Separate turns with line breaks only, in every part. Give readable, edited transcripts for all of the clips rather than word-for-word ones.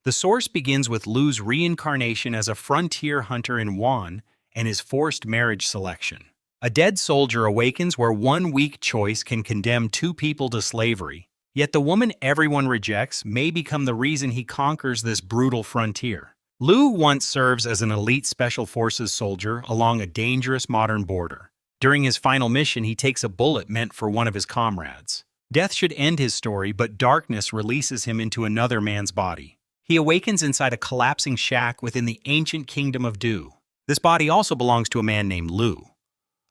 The source begins with Lu's reincarnation as a frontier hunter in Wan and his forced marriage selection. A dead soldier awakens where one weak choice can condemn two people to slavery, yet the woman everyone rejects may become the reason he conquers this brutal frontier. Lu once serves as an elite special forces soldier along a dangerous modern border. During his final mission, he takes a bullet meant for one of his comrades. Death should end his story, but darkness releases him into another man's body. He awakens inside a collapsing shack within the ancient kingdom of Du. This body also belongs to a man named Lu,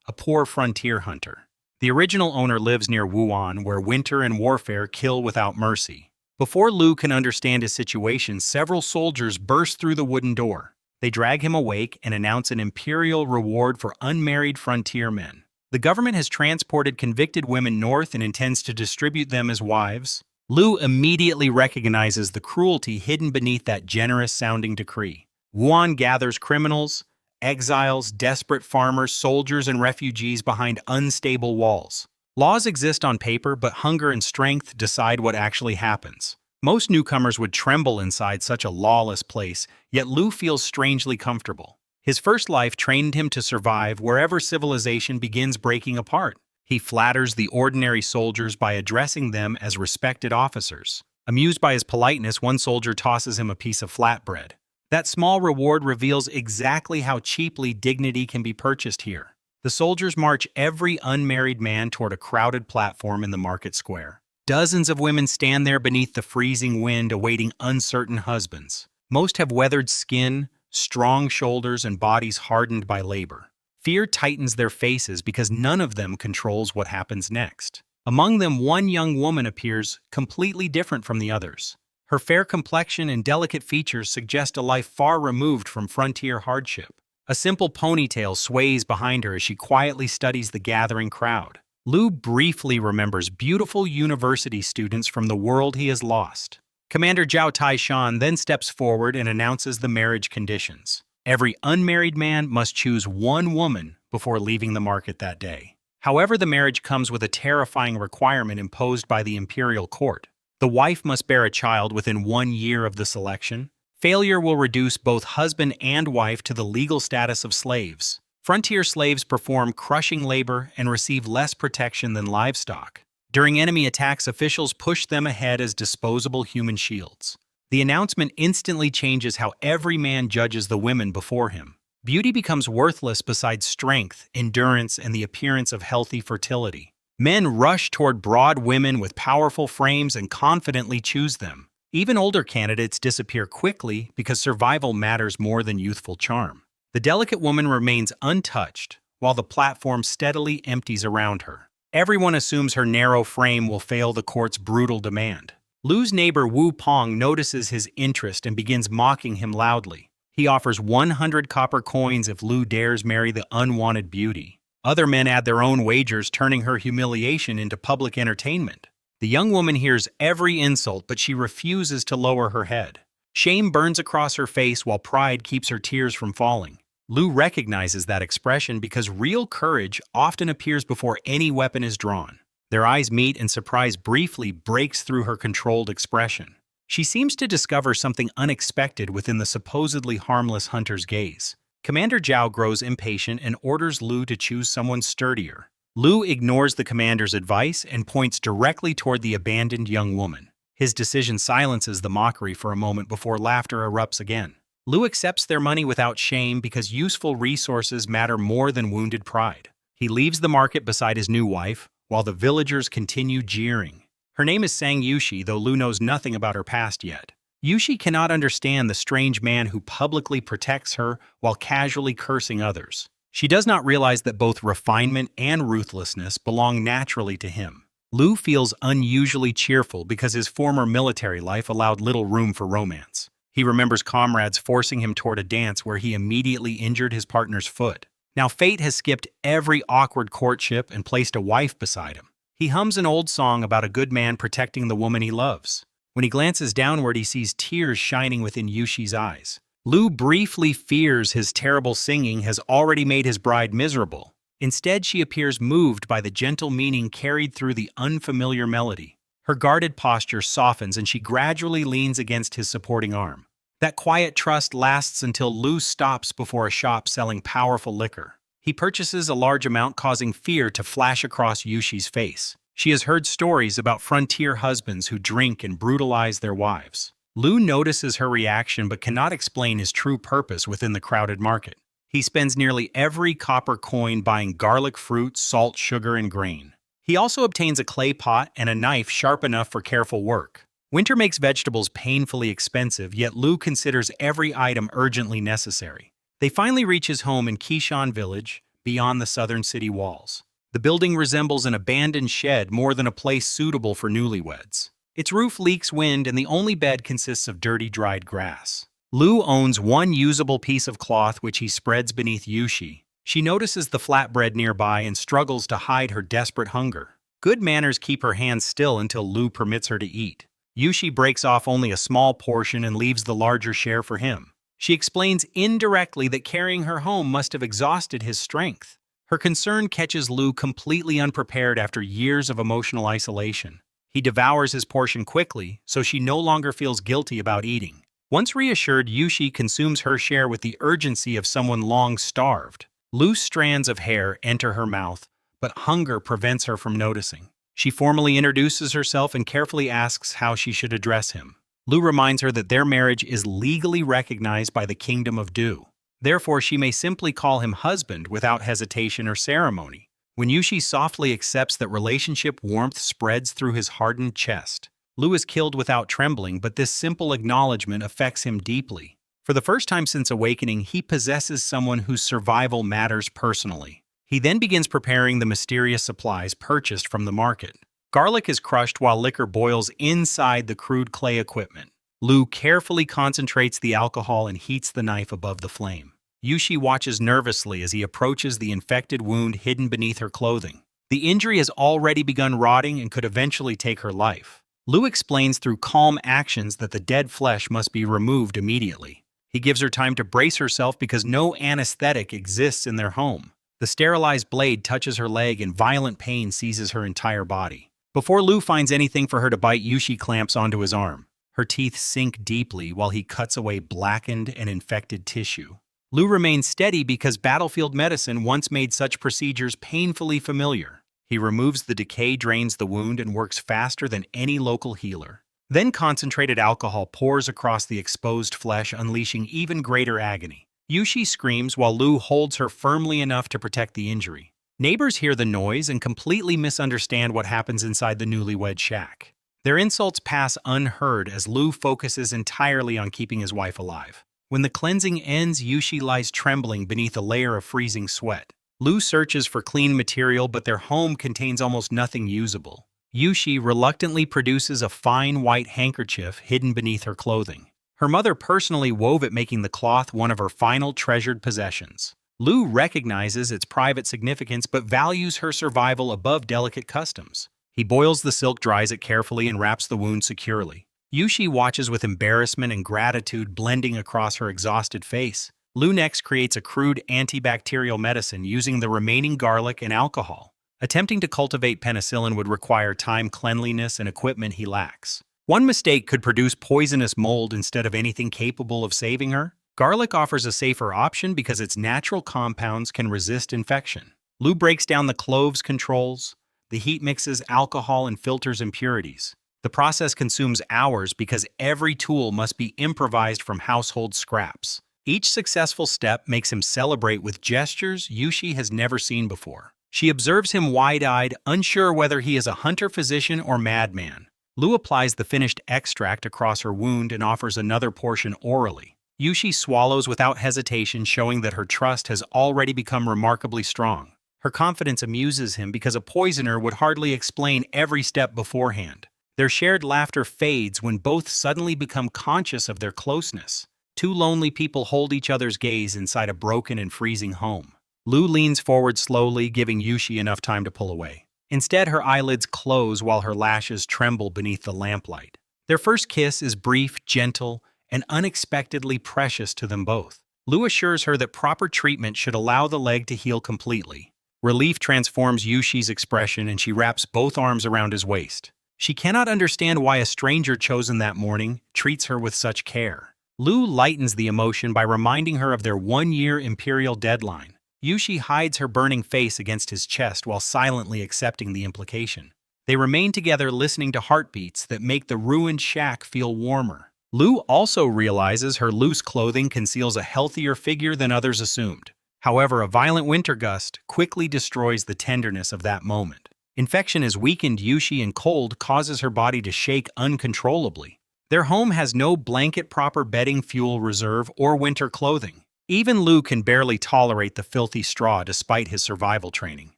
a poor frontier hunter. The original owner lives near Wuan, where winter and warfare kill without mercy. Before Lu can understand his situation, several soldiers burst through the wooden door. They drag him awake and announce an imperial reward for unmarried frontier men. The government has transported convicted women north and intends to distribute them as wives. Lu immediately recognizes the cruelty hidden beneath that generous-sounding decree. Wuan gathers criminals, exiles, desperate farmers, soldiers, and refugees behind unstable walls. Laws exist on paper, but hunger and strength decide what actually happens. Most newcomers would tremble inside such a lawless place, yet Lu feels strangely comfortable. His first life trained him to survive wherever civilization begins breaking apart. He flatters the ordinary soldiers by addressing them as respected officers. Amused by his politeness, one soldier tosses him a piece of flatbread. That small reward reveals exactly how cheaply dignity can be purchased here. The soldiers march every unmarried man toward a crowded platform in the market square. Dozens of women stand there beneath the freezing wind awaiting uncertain husbands. Most have weathered skin, strong shoulders, and bodies hardened by labor. Fear tightens their faces because none of them controls what happens next. Among them, one young woman appears completely different from the others. Her fair complexion and delicate features suggest a life far removed from frontier hardship. A simple ponytail sways behind her as she quietly studies the gathering crowd. Lu briefly remembers beautiful university students from the world he has lost. Commander Zhao Taishan then steps forward and announces the marriage conditions. Every unmarried man must choose one woman before leaving the market that day. However, the marriage comes with a terrifying requirement imposed by the imperial court. The wife must bear a child within 1 year of the selection. Failure will reduce both husband and wife to the legal status of slaves. Frontier slaves perform crushing labor and receive less protection than livestock. During enemy attacks, officials push them ahead as disposable human shields. The announcement instantly changes how every man judges the women before him. Beauty becomes worthless beside strength, endurance, and the appearance of healthy fertility. Men rush toward broad women with powerful frames and confidently choose them. Even older candidates disappear quickly because survival matters more than youthful charm. The delicate woman remains untouched, while the platform steadily empties around her. Everyone assumes her narrow frame will fail the court's brutal demand. Lu's neighbor Wu Pong notices his interest and begins mocking him loudly. He offers 100 copper coins if Lu dares marry the unwanted beauty. Other men add their own wagers, turning her humiliation into public entertainment. The young woman hears every insult, but she refuses to lower her head. Shame burns across her face while pride keeps her tears from falling. Lu recognizes that expression because real courage often appears before any weapon is drawn. Their eyes meet and surprise briefly breaks through her controlled expression. She seems to discover something unexpected within the supposedly harmless hunter's gaze. Commander Zhao grows impatient and orders Lu to choose someone sturdier. Lu ignores the commander's advice and points directly toward the abandoned young woman. His decision silences the mockery for a moment before laughter erupts again. Lu accepts their money without shame because useful resources matter more than wounded pride. He leaves the market beside his new wife, while the villagers continue jeering. Her name is Sang Yushi, though Lu knows nothing about her past yet. Yushi cannot understand the strange man who publicly protects her while casually cursing others. She does not realize that both refinement and ruthlessness belong naturally to him. Lu feels unusually cheerful because his former military life allowed little room for romance. He remembers comrades forcing him toward a dance where he immediately injured his partner's foot. Now fate has skipped every awkward courtship and placed a wife beside him. He hums an old song about a good man protecting the woman he loves. When he glances downward, he sees tears shining within Yushi's eyes. Lu briefly fears his terrible singing has already made his bride miserable. Instead, she appears moved by the gentle meaning carried through the unfamiliar melody. Her guarded posture softens and she gradually leans against his supporting arm. That quiet trust lasts until Lu stops before a shop selling powerful liquor. He purchases a large amount, causing fear to flash across Yushi's face. She has heard stories about frontier husbands who drink and brutalize their wives. Lu notices her reaction but cannot explain his true purpose within the crowded market. He spends nearly every copper coin buying garlic fruit, salt, sugar, and grain. He also obtains a clay pot and a knife sharp enough for careful work. Winter makes vegetables painfully expensive, yet Lu considers every item urgently necessary. They finally reach his home in Kishan village, beyond the southern city walls. The building resembles an abandoned shed more than a place suitable for newlyweds. Its roof leaks wind and the only bed consists of dirty, dried grass. Lu owns one usable piece of cloth which he spreads beneath Yushi. She notices the flatbread nearby and struggles to hide her desperate hunger. Good manners keep her hands still until Lu permits her to eat. Yushi breaks off only a small portion and leaves the larger share for him. She explains indirectly that carrying her home must have exhausted his strength. Her concern catches Lu completely unprepared after years of emotional isolation. He devours his portion quickly, so she no longer feels guilty about eating. Once reassured, Yushi consumes her share with the urgency of someone long starved. Loose strands of hair enter her mouth, but hunger prevents her from noticing. She formally introduces herself and carefully asks how she should address him. Lu reminds her that their marriage is legally recognized by the Kingdom of Du. Therefore, she may simply call him husband without hesitation or ceremony. When Yushi softly accepts that relationship, warmth spreads through his hardened chest. Lu is killed without trembling, but this simple acknowledgement affects him deeply. For the first time since awakening, he possesses someone whose survival matters personally. He then begins preparing the mysterious supplies purchased from the market. Garlic is crushed while liquor boils inside the crude clay equipment. Lu carefully concentrates the alcohol and heats the knife above the flame. Yushi watches nervously as he approaches the infected wound hidden beneath her clothing. The injury has already begun rotting and could eventually take her life. Lu explains through calm actions that the dead flesh must be removed immediately. He gives her time to brace herself because no anesthetic exists in their home. The sterilized blade touches her leg and violent pain seizes her entire body. Before Lu finds anything for her to bite, Yushi clamps onto his arm. Her teeth sink deeply while he cuts away blackened and infected tissue. Lu remains steady because battlefield medicine once made such procedures painfully familiar. He removes the decay, drains the wound, and works faster than any local healer. Then concentrated alcohol pours across the exposed flesh, unleashing even greater agony. Yushi screams while Lu holds her firmly enough to protect the injury. Neighbors hear the noise and completely misunderstand what happens inside the newlywed shack. Their insults pass unheard as Lu focuses entirely on keeping his wife alive. When the cleansing ends, Yushi lies trembling beneath a layer of freezing sweat. Lu searches for clean material, but their home contains almost nothing usable. Yushi reluctantly produces a fine white handkerchief hidden beneath her clothing. Her mother personally wove it, making the cloth one of her final treasured possessions. Lu recognizes its private significance but values her survival above delicate customs. He boils the silk, dries it carefully, and wraps the wound securely. Yushi watches with embarrassment and gratitude blending across her exhausted face. Lu next creates a crude antibacterial medicine using the remaining garlic and alcohol. Attempting to cultivate penicillin would require time, cleanliness, and equipment he lacks. One mistake could produce poisonous mold instead of anything capable of saving her. Garlic offers a safer option because its natural compounds can resist infection. Lu breaks down the cloves controls. The heat mixes alcohol and filters impurities. The process consumes hours because every tool must be improvised from household scraps. Each successful step makes him celebrate with gestures Yushi has never seen before. She observes him wide-eyed, unsure whether he is a hunter-physician or madman. Lu applies the finished extract across her wound and offers another portion orally. Yushi swallows without hesitation, showing that her trust has already become remarkably strong. Her confidence amuses him because a poisoner would hardly explain every step beforehand. Their shared laughter fades when both suddenly become conscious of their closeness. Two lonely people hold each other's gaze inside a broken and freezing home. Lu leans forward slowly, giving Yushi enough time to pull away. Instead, her eyelids close while her lashes tremble beneath the lamplight. Their first kiss is brief, gentle, and unexpectedly precious to them both. Lu assures her that proper treatment should allow the leg to heal completely. Relief transforms Yushi's expression and she wraps both arms around his waist. She cannot understand why a stranger chosen that morning treats her with such care. Lu lightens the emotion by reminding her of their one-year imperial deadline. Yushi hides her burning face against his chest while silently accepting the implication. They remain together listening to heartbeats that make the ruined shack feel warmer. Lu also realizes her loose clothing conceals a healthier figure than others assumed. However, a violent winter gust quickly destroys the tenderness of that moment. Infection has weakened Yushi and cold causes her body to shake uncontrollably. Their home has no blanket-proper bedding, fuel reserve, or winter clothing. Even Lu can barely tolerate the filthy straw despite his survival training.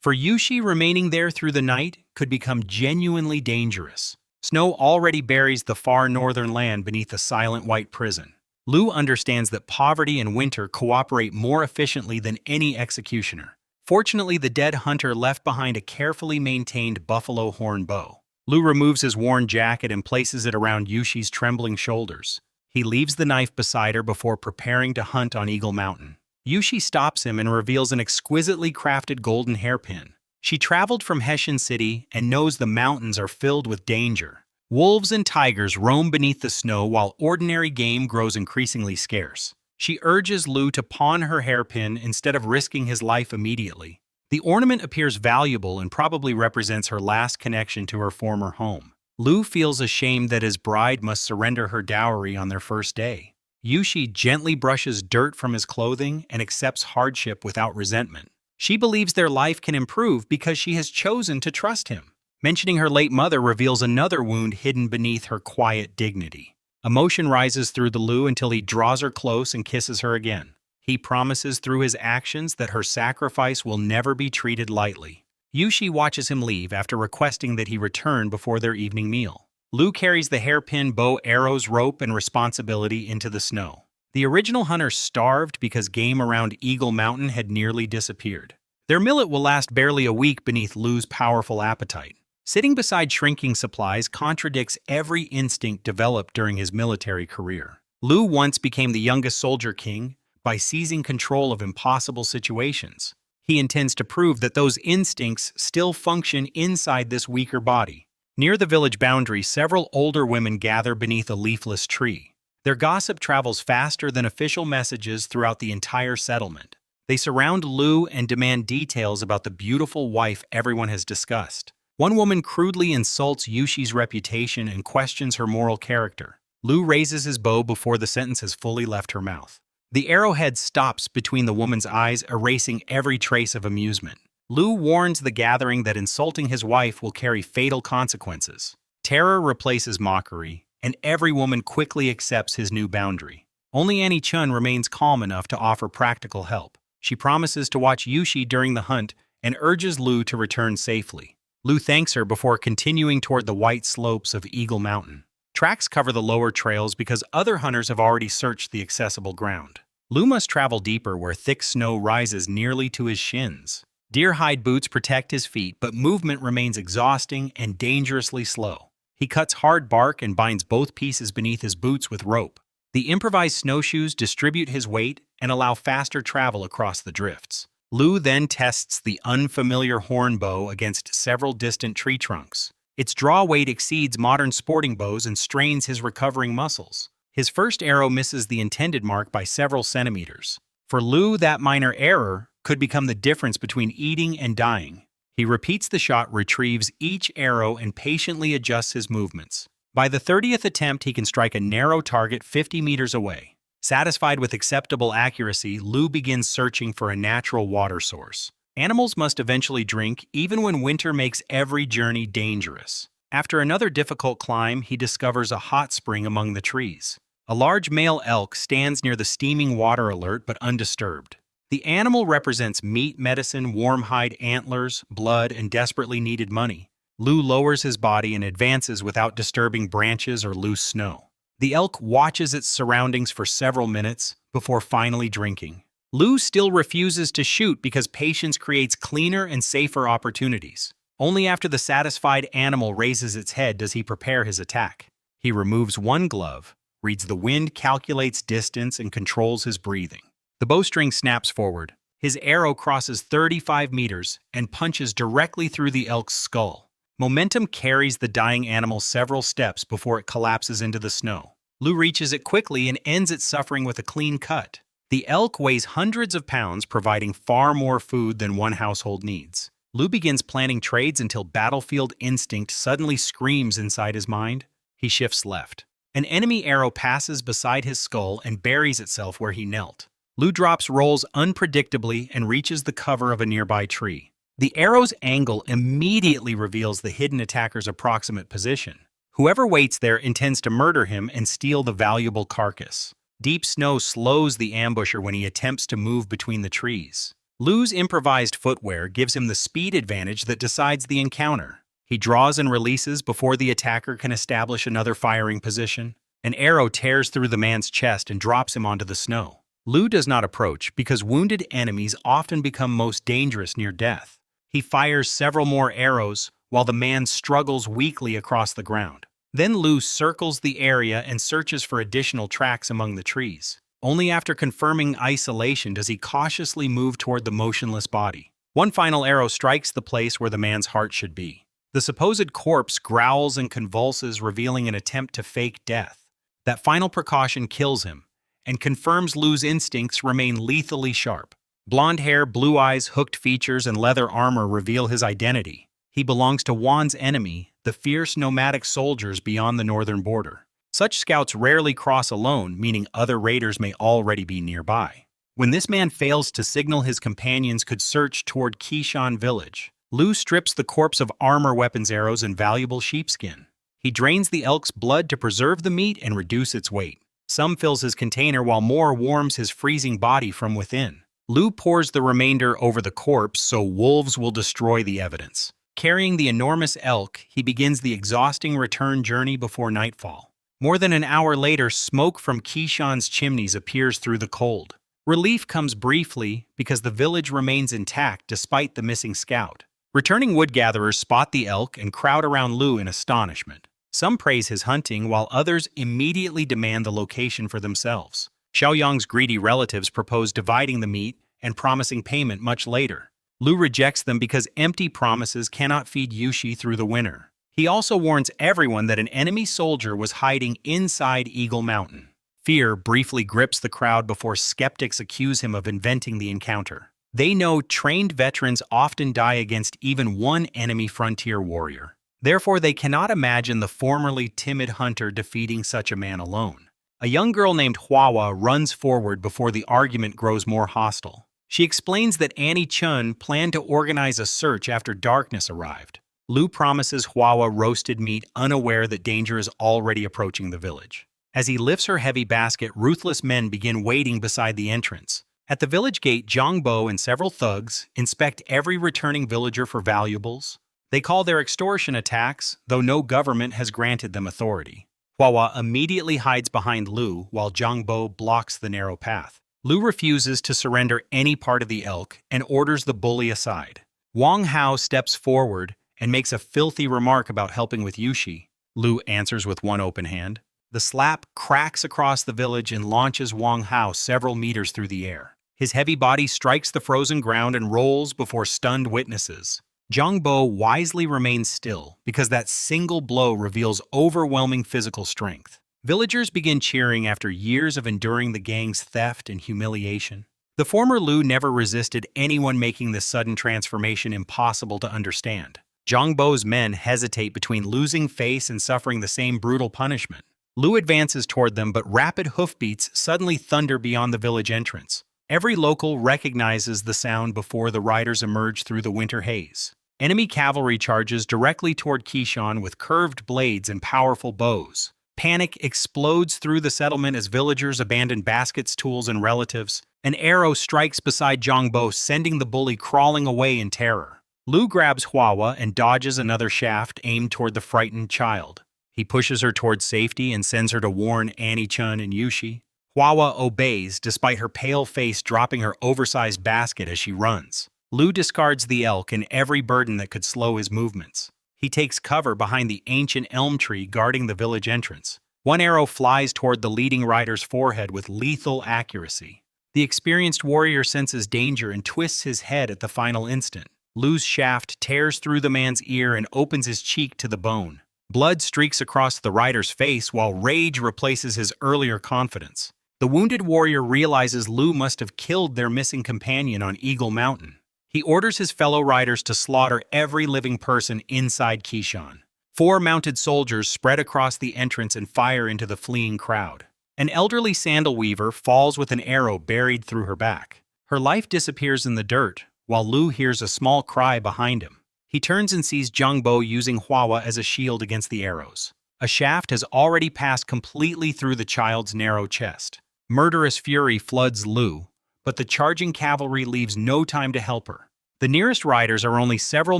For Yushi, remaining there through the night could become genuinely dangerous. Snow already buries the far northern land beneath a silent white prison. Lu understands that poverty and winter cooperate more efficiently than any executioner. Fortunately, the dead hunter left behind a carefully maintained buffalo horn bow. Lu removes his worn jacket and places it around Yushi's trembling shoulders. He leaves the knife beside her before preparing to hunt on Eagle Mountain. Yushi stops him and reveals an exquisitely crafted golden hairpin. She traveled from Hessian City and knows the mountains are filled with danger. Wolves and tigers roam beneath the snow while ordinary game grows increasingly scarce. She urges Lu to pawn her hairpin instead of risking his life immediately. The ornament appears valuable and probably represents her last connection to her former home. Lu feels ashamed that his bride must surrender her dowry on their first day. Yushi gently brushes dirt from his clothing and accepts hardship without resentment. She believes their life can improve because she has chosen to trust him. Mentioning her late mother reveals another wound hidden beneath her quiet dignity. Emotion rises through the Lu until he draws her close and kisses her again. He promises through his actions that her sacrifice will never be treated lightly. Yushi watches him leave after requesting that he return before their evening meal. Lu carries the hairpin, bow, arrows, rope, and responsibility into the snow. The original hunter starved because game around Eagle Mountain had nearly disappeared. Their millet will last barely a week beneath Lu's powerful appetite. Sitting beside shrinking supplies contradicts every instinct developed during his military career. Lu once became the youngest soldier king by seizing control of impossible situations. He intends to prove that those instincts still function inside this weaker body. Near the village boundary, several older women gather beneath a leafless tree. Their gossip travels faster than official messages throughout the entire settlement. They surround Lu and demand details about the beautiful wife everyone has discussed. One woman crudely insults Yushi's reputation and questions her moral character. Lu raises his bow before the sentence has fully left her mouth. The arrowhead stops between the woman's eyes, erasing every trace of amusement. Lu warns the gathering that insulting his wife will carry fatal consequences. Terror replaces mockery, and every woman quickly accepts his new boundary. Only Annie Chun remains calm enough to offer practical help. She promises to watch Yushi during the hunt and urges Lu to return safely. Lu thanks her before continuing toward the white slopes of Eagle Mountain. Tracks cover the lower trails because other hunters have already searched the accessible ground. Lu must travel deeper where thick snow rises nearly to his shins. Deer-hide boots protect his feet, but movement remains exhausting and dangerously slow. He cuts hard bark and binds both pieces beneath his boots with rope. The improvised snowshoes distribute his weight and allow faster travel across the drifts. Lu then tests the unfamiliar horn bow against several distant tree trunks. Its draw weight exceeds modern sporting bows and strains his recovering muscles. His first arrow misses the intended mark by several centimeters. For Lu, that minor error could become the difference between eating and dying. He repeats the shot, retrieves each arrow, and patiently adjusts his movements. By the 30th attempt, he can strike a narrow target 50 meters away. Satisfied with acceptable accuracy, Lu begins searching for a natural water source. Animals must eventually drink, even when winter makes every journey dangerous. After another difficult climb, he discovers a hot spring among the trees. A large male elk stands near the steaming water, alert but undisturbed. The animal represents meat, medicine, warm hide, antlers, blood, and desperately needed money. Lu lowers his body and advances without disturbing branches or loose snow. The elk watches its surroundings for several minutes before finally drinking. Lu still refuses to shoot because patience creates cleaner and safer opportunities. Only after the satisfied animal raises its head does he prepare his attack. He removes one glove, reads the wind, calculates distance, and controls his breathing. The bowstring snaps forward. His arrow crosses 35 meters and punches directly through the elk's skull. Momentum carries the dying animal several steps before it collapses into the snow. Lu reaches it quickly and ends its suffering with a clean cut. The elk weighs hundreds of pounds, providing far more food than one household needs. Lu begins planning trades until battlefield instinct suddenly screams inside his mind. He shifts left. An enemy arrow passes beside his skull and buries itself where he knelt. Lu drops rolls unpredictably and reaches the cover of a nearby tree. The arrow's angle immediately reveals the hidden attacker's approximate position. Whoever waits there intends to murder him and steal the valuable carcass. Deep snow slows the ambusher when he attempts to move between the trees. Lu's improvised footwear gives him the speed advantage that decides the encounter. He draws and releases before the attacker can establish another firing position. An arrow tears through the man's chest and drops him onto the snow. Lu does not approach because wounded enemies often become most dangerous near death. He fires several more arrows while the man struggles weakly across the ground. Then Lu circles the area and searches for additional tracks among the trees. Only after confirming isolation does he cautiously move toward the motionless body. One final arrow strikes the place where the man's heart should be. The supposed corpse growls and convulses, revealing an attempt to fake death. That final precaution kills him and confirms Lu's instincts remain lethally sharp. Blonde hair, blue eyes, hooked features, and leather armor reveal his identity. He belongs to Wan's enemy, the fierce nomadic soldiers beyond the northern border. Such scouts rarely cross alone, meaning other raiders may already be nearby. When this man fails to signal his companions could search toward Kishan village, Lu strips the corpse of armor, weapons, arrows, and valuable sheepskin. He drains the elk's blood to preserve the meat and reduce its weight. Some fills his container while more warms his freezing body from within. Lu pours the remainder over the corpse so wolves will destroy the evidence. Carrying the enormous elk, he begins the exhausting return journey before nightfall. More than an hour later, smoke from Kishan's chimneys appears through the cold. Relief comes briefly because the village remains intact despite the missing scout. Returning wood-gatherers spot the elk and crowd around Lu in astonishment. Some praise his hunting, while others immediately demand the location for themselves. Xiaoyang's greedy relatives propose dividing the meat and promising payment much later. Lu rejects them because empty promises cannot feed Yushi through the winter. He also warns everyone that an enemy soldier was hiding inside Eagle Mountain. Fear briefly grips the crowd before skeptics accuse him of inventing the encounter. They know trained veterans often die against even one enemy frontier warrior. Therefore, they cannot imagine the formerly timid hunter defeating such a man alone. A young girl named Hwawa runs forward before the argument grows more hostile. She explains that Annie Chun planned to organize a search after darkness arrived. Lu promises Hwawa roasted meat, unaware that danger is already approaching the village. As he lifts her heavy basket, ruthless men begin waiting beside the entrance. At the village gate, Zhangbo and several thugs inspect every returning villager for valuables. They call their extortion attacks, though no government has granted them authority. Hwawa immediately hides behind Lu while Zhangbo blocks the narrow path. Lu refuses to surrender any part of the elk and orders the bully aside. Wang Hao steps forward and makes a filthy remark about helping with Yushi. Lu answers with one open hand. The slap cracks across the village and launches Wang Hao several meters through the air. His heavy body strikes the frozen ground and rolls before stunned witnesses. Zhangbo wisely remains still because that single blow reveals overwhelming physical strength. Villagers begin cheering after years of enduring the gang's theft and humiliation. The former Lu never resisted anyone making this sudden transformation impossible to understand. Zhangbo's men hesitate between losing face and suffering the same brutal punishment. Lu advances toward them, but rapid hoofbeats suddenly thunder beyond the village entrance. Every local recognizes the sound before the riders emerge through the winter haze. Enemy cavalry charges directly toward Kishan with curved blades and powerful bows. Panic explodes through the settlement as villagers abandon baskets, tools, and relatives. An arrow strikes beside Zhangbo, sending the bully crawling away in terror. Lu grabs Hwawa and dodges another shaft aimed toward the frightened child. He pushes her toward safety and sends her to warn Annie Chun and Yushi. Hwawa obeys, despite her pale face dropping her oversized basket as she runs. Lu discards the elk and every burden that could slow his movements. He takes cover behind the ancient elm tree guarding the village entrance. One arrow flies toward the leading rider's forehead with lethal accuracy. The experienced warrior senses danger and twists his head at the final instant. Lu's shaft tears through the man's ear and opens his cheek to the bone. Blood streaks across the rider's face while rage replaces his earlier confidence. The wounded warrior realizes Lu must have killed their missing companion on Eagle Mountain. He orders his fellow riders to slaughter every living person inside Kishan. 4 mounted soldiers spread across the entrance and fire into the fleeing crowd. An elderly sandal weaver falls with an arrow buried through her back. Her life disappears in the dirt, while Lu hears a small cry behind him. He turns and sees Zhangbo using Hua as a shield against the arrows. A shaft has already passed completely through the child's narrow chest. Murderous fury floods Lu, but the charging cavalry leaves no time to help her. The nearest riders are only several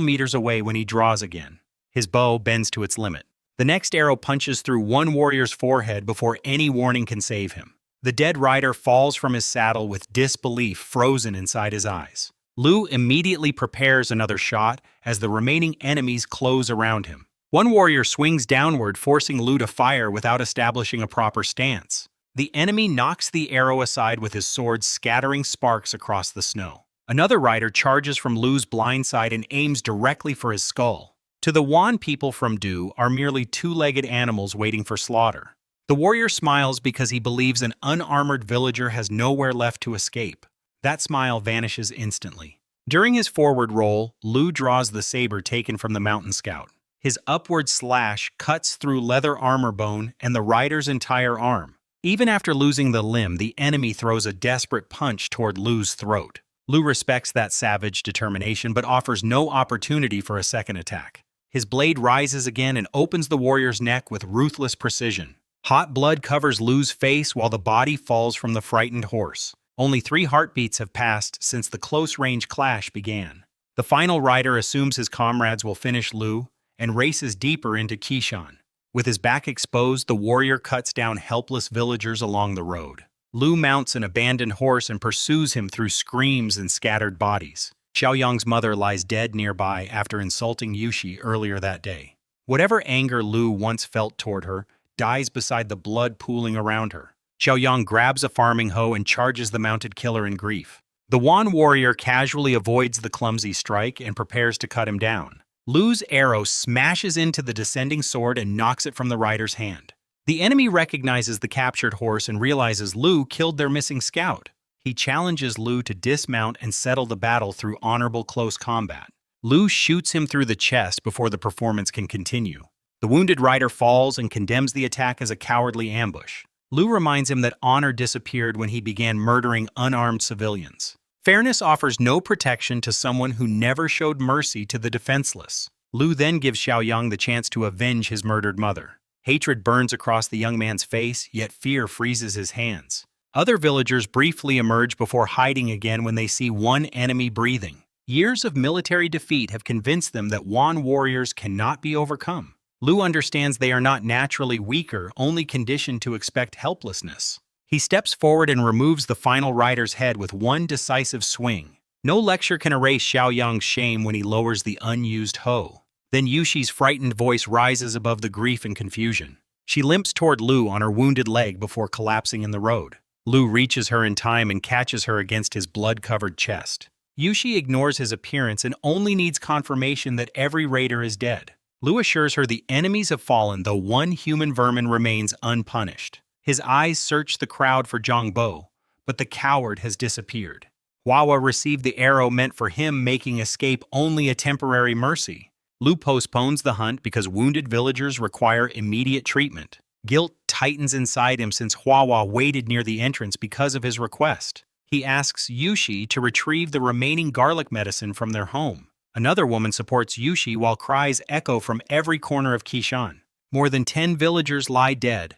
meters away when he draws again. His bow bends to its limit. The next arrow punches through one warrior's forehead before any warning can save him. The dead rider falls from his saddle with disbelief frozen inside his eyes. Lu immediately prepares another shot as the remaining enemies close around him. One warrior swings downward, forcing Lu to fire without establishing a proper stance. The enemy knocks the arrow aside with his sword, scattering sparks across the snow. Another rider charges from Lu's blind side and aims directly for his skull. To the Wan people from Du are merely 2-legged animals waiting for slaughter. The warrior smiles because he believes an unarmored villager has nowhere left to escape. That smile vanishes instantly. During his forward roll, Lu draws the saber taken from the mountain scout. His upward slash cuts through leather armor bone and the rider's entire arm. Even after losing the limb, the enemy throws a desperate punch toward Lu's throat. Lu respects that savage determination but offers no opportunity for a second attack. His blade rises again and opens the warrior's neck with ruthless precision. Hot blood covers Lu's face while the body falls from the frightened horse. Only 3 heartbeats have passed since the close-range clash began. The final rider assumes his comrades will finish Lu and races deeper into Kishan. With his back exposed, the warrior cuts down helpless villagers along the road. Lu mounts an abandoned horse and pursues him through screams and scattered bodies. Xiaoyang's mother lies dead nearby after insulting Yushi earlier that day. Whatever anger Lu once felt toward her dies beside the blood pooling around her. Xiaoyang grabs a farming hoe and charges the mounted killer in grief. The Wan warrior casually avoids the clumsy strike and prepares to cut him down. Lu's arrow smashes into the descending sword and knocks it from the rider's hand. The enemy recognizes the captured horse and realizes Lu killed their missing scout. He challenges Lu to dismount and settle the battle through honorable close combat. Lu shoots him through the chest before the performance can continue. The wounded rider falls and condemns the attack as a cowardly ambush. Lu reminds him that honor disappeared when he began murdering unarmed civilians. Fairness offers no protection to someone who never showed mercy to the defenseless. Lu then gives Xiaoyang the chance to avenge his murdered mother. Hatred burns across the young man's face, yet fear freezes his hands. Other villagers briefly emerge before hiding again when they see one enemy breathing. Years of military defeat have convinced them that Wan warriors cannot be overcome. Lu understands they are not naturally weaker, only conditioned to expect helplessness. He steps forward and removes the final rider's head with one decisive swing. No lecture can erase Xiaoyang's shame when he lowers the unused hoe. Then Yushi's frightened voice rises above the grief and confusion. She limps toward Lu on her wounded leg before collapsing in the road. Lu reaches her in time and catches her against his blood-covered chest. Yushi ignores his appearance and only needs confirmation that every raider is dead. Lu assures her the enemies have fallen, though one human vermin remains unpunished. His eyes search the crowd for Zhangbo, but the coward has disappeared. Hua received the arrow meant for him, making escape only a temporary mercy. Lu postpones the hunt because wounded villagers require immediate treatment. Guilt tightens inside him since Hua waited near the entrance because of his request. He asks Yushi to retrieve the remaining garlic medicine from their home. Another woman supports Yushi while cries echo from every corner of Kishan. More than 10 villagers lie dead,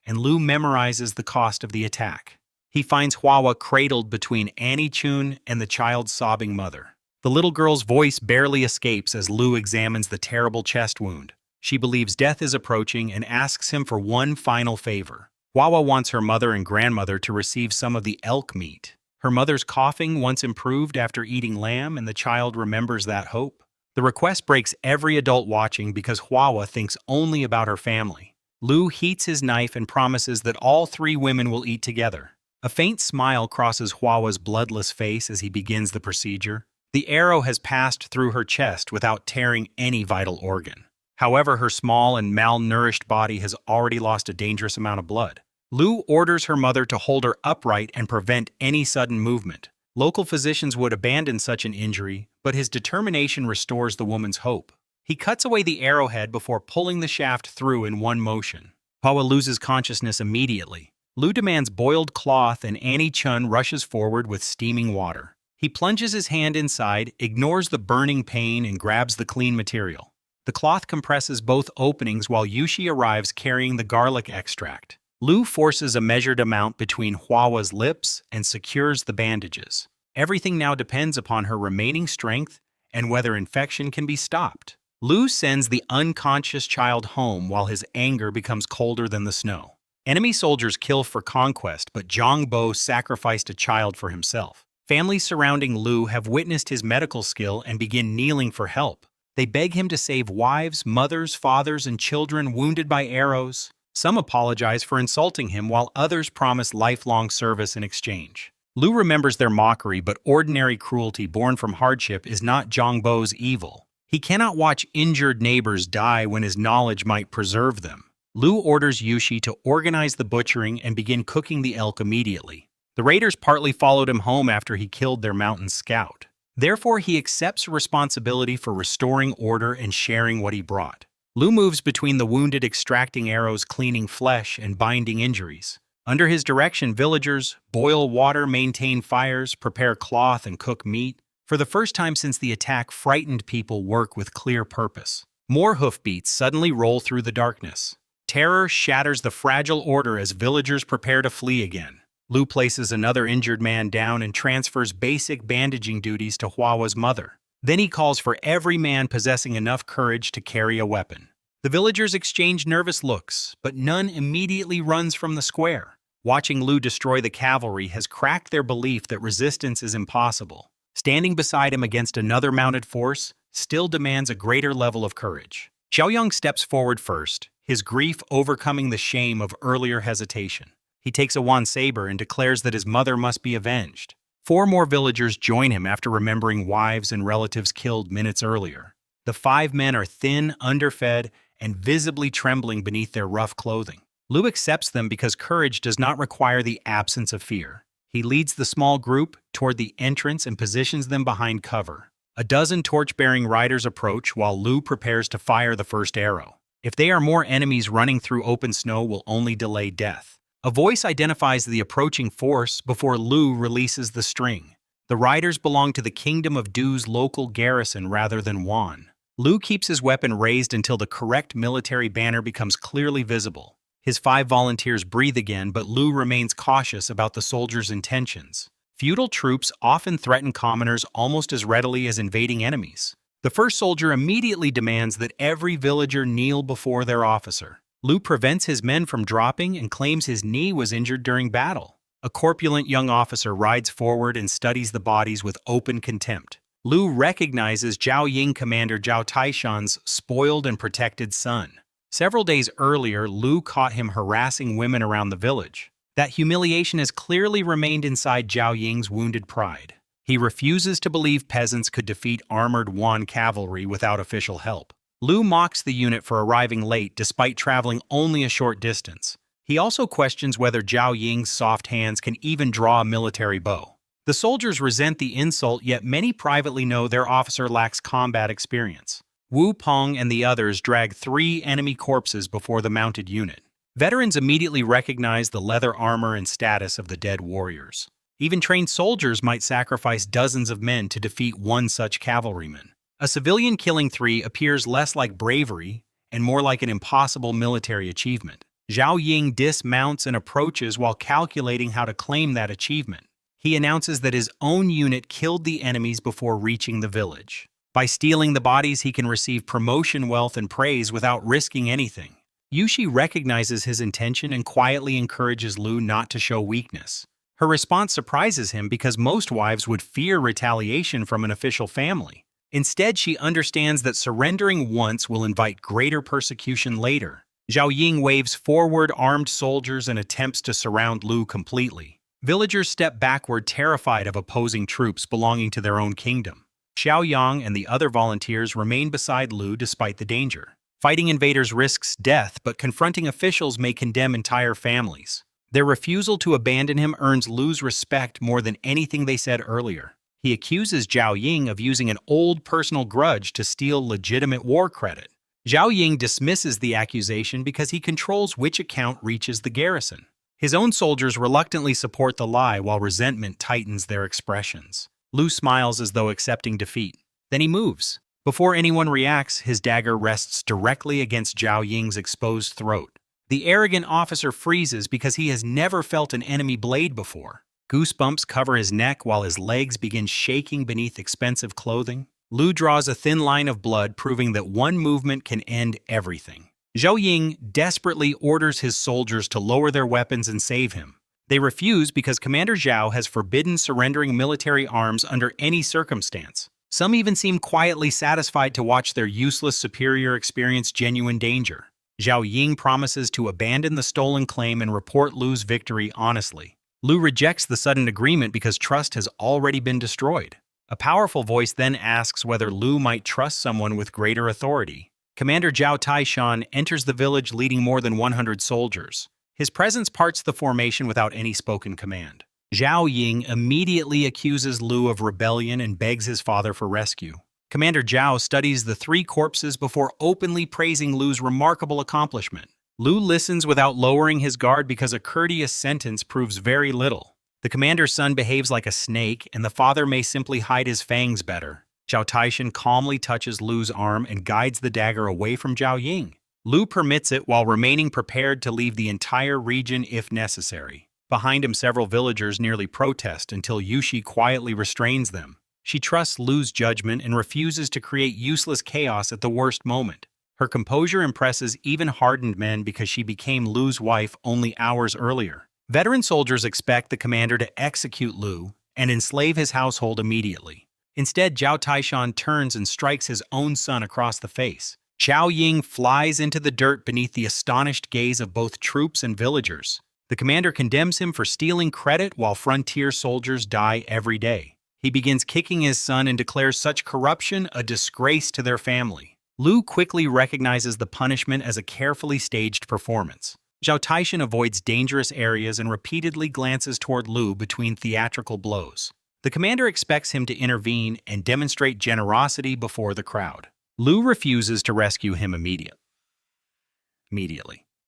and Lu memorizes the cost of the attack. He finds Hua cradled between Annie Chun and the child's sobbing mother. The little girl's voice barely escapes as Lu examines the terrible chest wound. She believes death is approaching and asks him for one final favor. Hua wants her mother and grandmother to receive some of the elk meat. Her mother's coughing once improved after eating lamb, and the child remembers that hope. The request breaks every adult watching because Hua thinks only about her family. Lu heats his knife and promises that all 3 women will eat together. A faint smile crosses Hua's bloodless face as he begins the procedure. The arrow has passed through her chest without tearing any vital organ. However, her small and malnourished body has already lost a dangerous amount of blood. Lu orders her mother to hold her upright and prevent any sudden movement. Local physicians would abandon such an injury, but his determination restores the woman's hope. He cuts away the arrowhead before pulling the shaft through in one motion. Hwa loses consciousness immediately. Lu demands boiled cloth and Annie Chun rushes forward with steaming water. He plunges his hand inside, ignores the burning pain, and grabs the clean material. The cloth compresses both openings while Yushi arrives carrying the garlic extract. Lu forces a measured amount between Hwa's lips and secures the bandages. Everything now depends upon her remaining strength and whether infection can be stopped. Lu sends the unconscious child home while his anger becomes colder than the snow. Enemy soldiers kill for conquest, but Zhang Bo sacrificed a child for himself. Families surrounding Lu have witnessed his medical skill and begin kneeling for help. They beg him to save wives, mothers, fathers, and children wounded by arrows. Some apologize for insulting him, while others promise lifelong service in exchange. Lu remembers their mockery, but ordinary cruelty born from hardship is not Zhang Bo's evil. He cannot watch injured neighbors die when his knowledge might preserve them. Lu orders Yushi to organize the butchering and begin cooking the elk immediately. The raiders partly followed him home after he killed their mountain scout. Therefore, he accepts responsibility for restoring order and sharing what he brought. Lu moves between the wounded, extracting arrows, cleaning flesh, and binding injuries. Under his direction, villagers boil water, maintain fires, prepare cloth, and cook meat. For the first time since the attack, frightened people work with clear purpose. More hoofbeats suddenly roll through the darkness. Terror shatters the fragile order as villagers prepare to flee again. Lu places another injured man down and transfers basic bandaging duties to Hwa's mother. Then he calls for every man possessing enough courage to carry a weapon. The villagers exchange nervous looks, but none immediately runs from the square. Watching Lu destroy the cavalry has cracked their belief that resistance is impossible. Standing beside him against another mounted force still demands a greater level of courage. Xiaoyang steps forward first, his grief overcoming the shame of earlier hesitation. He takes a wan saber and declares that his mother must be avenged. 4 more villagers join him after remembering wives and relatives killed minutes earlier. The 5 men are thin, underfed, and visibly trembling beneath their rough clothing. Lu accepts them because courage does not require the absence of fear. He leads the small group toward the entrance and positions them behind cover. A dozen torch-bearing riders approach while Lu prepares to fire the first arrow. If they are more enemies, running through open snow will only delay death. A voice identifies the approaching force before Lu releases the string. The riders belong to the Kingdom of Du's local garrison rather than Wan. Lu keeps his weapon raised until the correct military banner becomes clearly visible. His 5 volunteers breathe again, but Lu remains cautious about the soldiers' intentions. Feudal troops often threaten commoners almost as readily as invading enemies. The first soldier immediately demands that every villager kneel before their officer. Lu prevents his men from dropping and claims his knee was injured during battle. A corpulent young officer rides forward and studies the bodies with open contempt. Lu recognizes Zhao Ying commander Zhao Taishan's spoiled and protected son. Several days earlier, Lu caught him harassing women around the village. That humiliation has clearly remained inside Zhao Ying's wounded pride. He refuses to believe peasants could defeat armored Wan cavalry without official help. Lu mocks the unit for arriving late despite traveling only a short distance. He also questions whether Zhao Ying's soft hands can even draw a military bow. The soldiers resent the insult, yet many privately know their officer lacks combat experience. Wu Peng and the others drag 3 enemy corpses before the mounted unit. Veterans immediately recognize the leather armor and status of the dead warriors. Even trained soldiers might sacrifice dozens of men to defeat one such cavalryman. A civilian killing 3 appears less like bravery and more like an impossible military achievement. Zhao Ying dismounts and approaches while calculating how to claim that achievement. He announces that his own unit killed the enemies before reaching the village. By stealing the bodies, he can receive promotion, wealth, and praise without risking anything. Yushi recognizes his intention and quietly encourages Lu not to show weakness. Her response surprises him because most wives would fear retaliation from an official family. Instead, she understands that surrendering once will invite greater persecution later. Zhao Ying waves forward armed soldiers and attempts to surround Lu completely. Villagers step backward, terrified of opposing troops belonging to their own kingdom. Xiao Yang and the other volunteers remain beside Lu despite the danger. Fighting invaders risks death, but confronting officials may condemn entire families. Their refusal to abandon him earns Lu's respect more than anything they said earlier. He accuses Zhao Ying of using an old personal grudge to steal legitimate war credit. Zhao Ying dismisses the accusation because he controls which account reaches the garrison. His own soldiers reluctantly support the lie while resentment tightens their expressions. Lu smiles as though accepting defeat. Then he moves. Before anyone reacts, his dagger rests directly against Zhao Ying's exposed throat. The arrogant officer freezes because he has never felt an enemy blade before. Goosebumps cover his neck while his legs begin shaking beneath expensive clothing. Lu draws a thin line of blood, proving that one movement can end everything. Zhao Ying desperately orders his soldiers to lower their weapons and save him. They refuse because Commander Zhao has forbidden surrendering military arms under any circumstance. Some even seem quietly satisfied to watch their useless superior experience genuine danger. Zhao Ying promises to abandon the stolen claim and report Lu's victory honestly. Lu rejects the sudden agreement because trust has already been destroyed. A powerful voice then asks whether Lu might trust someone with greater authority. Commander Zhao Taishan enters the village leading more than 100 soldiers. His presence parts the formation without any spoken command. Zhao Ying immediately accuses Lu of rebellion and begs his father for rescue. Commander Zhao studies the three corpses before openly praising Lu's remarkable accomplishment. Lu listens without lowering his guard because a courteous sentence proves very little. The commander's son behaves like a snake, and the father may simply hide his fangs better. Zhao Taishan calmly touches Lu's arm and guides the dagger away from Zhao Ying. Lu permits it while remaining prepared to leave the entire region if necessary. Behind him, several villagers nearly protest until Yushi quietly restrains them. She trusts Lu's judgment and refuses to create useless chaos at the worst moment. Her composure impresses even hardened men because she became Lu's wife only hours earlier. Veteran soldiers expect the commander to execute Lu and enslave his household immediately. Instead, Zhao Taishan turns and strikes his own son across the face. Zhao Ying flies into the dirt beneath the astonished gaze of both troops and villagers. The commander condemns him for stealing credit while frontier soldiers die every day. He begins kicking his son and declares such corruption a disgrace to their family. Lu quickly recognizes the punishment as a carefully staged performance. Zhao Taishan avoids dangerous areas and repeatedly glances toward Lu between theatrical blows. The commander expects him to intervene and demonstrate generosity before the crowd. Lu refuses to rescue him immediately.